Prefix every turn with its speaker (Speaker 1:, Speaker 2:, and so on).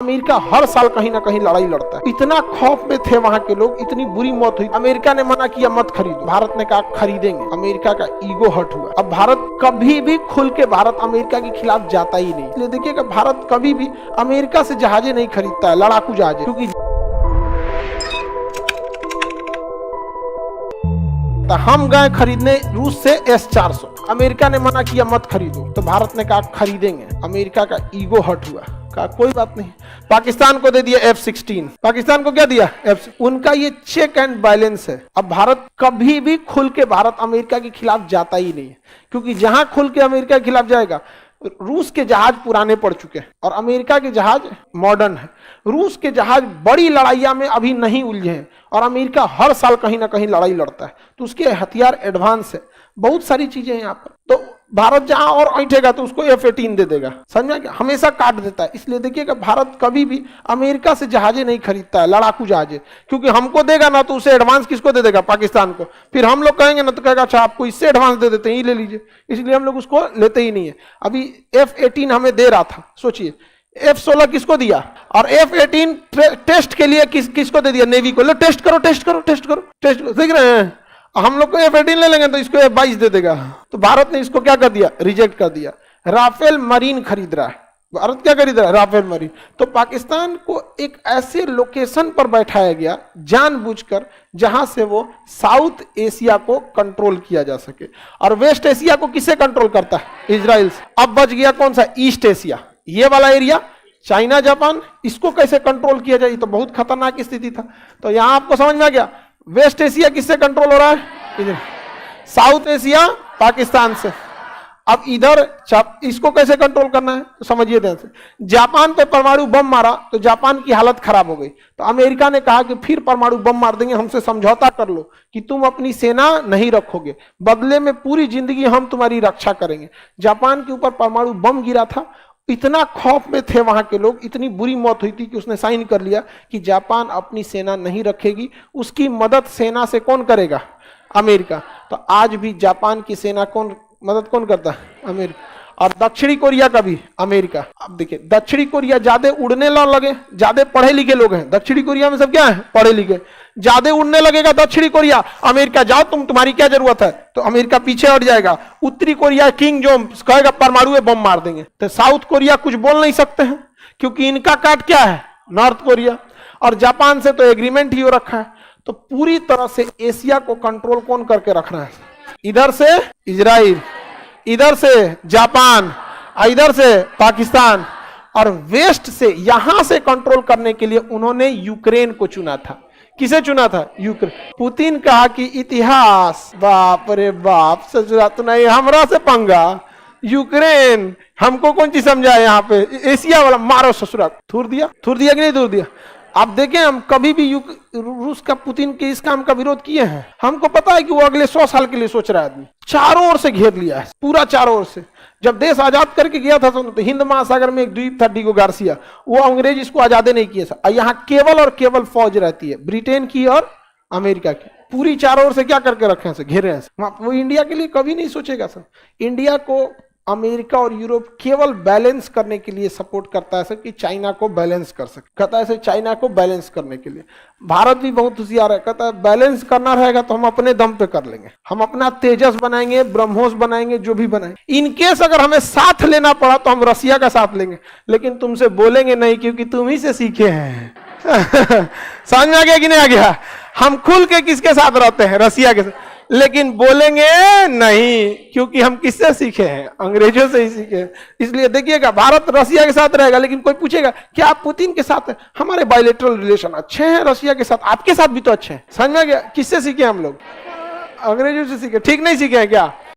Speaker 1: America हर साल कहीं ना कहीं लड़ाई लड़ता है। इतना खौफ में थे वहां के लोग, इतनी बुरी मौत हुई। अमेरिका ने मना किया मत खरीदो, भारत ने कहा खरीदेंगे। अमेरिका का ईगो हर्ट हुआ। अब भारत कभी भी खुल के भारत अमेरिका के खिलाफ जाता ही नहीं। इसलिए देखिएगा भारत कभी भी अमेरिका से जहाजें नहीं खरीदता है, लड़ाकू जहाजें, क्योंकि हम गए खरीदने रूस से S-400, अमेरिका ने मना किया मत खरीदो, तो भारत ने कहा खरीदेंगे। अमेरिका का ईगो हर्ट हुआ, कहा कोई बात नहीं। पाकिस्तान को दे दिया F-16, पाकिस्तान को क्या दिया उनका ये चेक एंड बैलेंस है। अब भारत कभी भी खुल के भारत अमेरिका के खिलाफ जाता ही नहीं है, क्योंकि जहां खुल के अमेरिका के खिलाफ जाएगा, रूस के जहाज पुराने पड़ चुके हैं और अमेरिका के जहाज मॉडर्न है। रूस के जहाज बड़ी लड़ाइयां में अभी नहीं उलझे हैं और अमेरिका हर साल कहीं ना कहीं लड़ाई लड़ता है, तो उसके हथियार एडवांस है, बहुत सारी चीजें हैं यहाँ पर। तो भारत जहां और ऐठेगा तो उसको F-18 दे देगा, समझ में, हमेशा काट देता है। इसलिए देखिएगा भारत कभी भी अमेरिका से जहाजें नहीं खरीदता है, लड़ाकू जहाजें, क्योंकि हमको देगा ना तो उसे एडवांस किसको दे देगा, पाकिस्तान को। फिर हम लोग कहेंगे ना तो कहेगा अच्छा आपको इससे एडवांस दे देते हैं, ये ले लीजिए। इसलिए हम लोग उसको लेते ही नहीं है। अभी F-18 हमें दे रहा था, सोचिए F-16 किसको दिया और F-18 टेस्ट के लिए किसको दे दिया, नेवी को। लो टेस्ट करो टेस्ट करो टेस्ट करो टेस्ट करो, देख रहे हैं। हम लोग को F-18 ले लेंगे तो इसको F-22 दे देगा। तो भारत ने इसको क्या कर दिया, रिजेक्ट कर दिया। राफेल मरीन खरीद रहा है भारत, क्या खरीद रहा है, राफेल मरीन। तो पाकिस्तान को एक ऐसे लोकेशन पर बैठाया गया जानबूझकर जहां से वो साउथ एशिया को कंट्रोल किया जा सके। और वेस्ट एशिया को किससे कंट्रोल करता है, इजराइल से। अब बच गया कौन सा, ईस्ट एशिया, ये वाला एरिया, चाइना जापान, इसको कैसे कंट्रोल किया जाए, तो बहुत खतरनाक स्थिति था। तो यहां आपको समझ में आ गया वेस्ट एशिया किससे कंट्रोल हो रहा है, साउथ एशिया पाकिस्तान से। अब इधर इसको कैसे कंट्रोल करना है, तो समझिए ध्यान से। जापान पे परमाणु बम मारा तो जापान की हालत खराब हो गई, तो अमेरिका ने कहा कि फिर परमाणु बम मार देंगे, हमसे समझौता कर लो कि तुम अपनी सेना नहीं रखोगे, बदले में पूरी जिंदगी हम तुम्हारी रक्षा करेंगे। जापान के ऊपर परमाणु बम गिरा था, इतना खौफ में थे वहां के लोग, इतनी बुरी मौत हुई थी कि उसने साइन कर लिया कि जापान अपनी सेना नहीं रखेगी, उसकी मदद सेना से कौन करेगा, अमेरिका। तो आज भी जापान की सेना मदद कौन करता है, अमेरिका। और दक्षिणी कोरिया का भी अमेरिका। अब देखिए दक्षिणी कोरिया ज्यादा उड़ने ना लगे, ज्यादा पढ़े लिखे लोग हैं दक्षिणी कोरिया में, सब क्या है, पढ़े लिखे। ज्यादा उड़ने लगेगा दक्षिणी कोरिया, अमेरिका जाओ तुम्हारी क्या जरूरत है, तो अमेरिका पीछे हट जाएगा। उत्तरी कोरिया किंग जोंग कहेगा परमाणु बम मार देंगे, तो साउथ कोरिया कुछ बोल नहीं सकते हैं, क्योंकि इनका काट क्या है, नॉर्थ कोरिया। और जापान से तो एग्रीमेंट ही हो रखा है। तो पूरी तरह से एशिया को कंट्रोल कौन करके रख रहा है, इधर से इजराइल, इधर से जापान, इधर से पाकिस्तान, और वेस्ट से यहां से कंट्रोल करने के लिए उन्होंने यूक्रेन को चुना था। किसे चुना था, यूक्रेन। पुतिन कहा कि इतिहास, बाप रे बाप, ससुरा तो नहीं, हमरा से पंगा, यूक्रेन हमको कौन चीज समझा है यहाँ पे, एशिया वाला मारो ससुरा। थूर दिया कि नहीं थूर दिया। आप देखें हम कभी भी रूस का, पुतिन के इस काम का विरोध किए हैं, हमको पता है कि वो अगले 100 साल के लिए सोच रहा है। आदमी चारों ओर से घेर लिया है, पूरा चारों ओर से। जब देश आजाद करके गया था तो हिंद महासागर में एक द्वीप था डिगो गार्सिया, वो अंग्रेज इसको आजाद नहीं किए था। यहाँ केवल और केवल फौज रहती है, ब्रिटेन की और अमेरिका की। पूरी चारों ओर से क्या करके रखे हैं, घेरे हैं। वो इंडिया के लिए कभी नहीं सोचेगा सर। इंडिया को अमेरिका और यूरोप केवल बैलेंस करने के लिए सपोर्ट करता है सर, कि चाइना को बैलेंस कर सके। कहता है सर चाइना को बैलेंस करने के लिए। भारत भी बहुत होशियार है, कहता है बैलेंस करना रहेगा तो हम अपने दम पे कर लेंगे, हम अपना तेजस बनाएंगे, ब्रह्मोस बनाएंगे, जो भी बनाएंगे। इनकेस अगर हमें साथ लेना पड़ा तो हम रसिया का साथ लेंगे, लेकिन तुमसे बोलेंगे नहीं, क्योंकि तुम ही से सीखे हैं। समझ में आ गया कि नहीं आ गया। हम खुल के किसके साथ रहते हैं, रसिया के साथ, लेकिन बोलेंगे नहीं, क्योंकि हम किससे सीखे हैं, अंग्रेजों से ही सीखे हैं। इसलिए देखिएगा भारत रसिया के साथ रहेगा, लेकिन कोई पूछेगा क्या आप पुतिन के साथ हैं, हमारे बायलैटरल रिलेशन अच्छे हैं रसिया के साथ, आपके साथ भी तो अच्छे हैं। समझ में आ गया, किससे सीखे हम लोग, अंग्रेजों से सीखे, ठीक नहीं सीखे हैं क्या।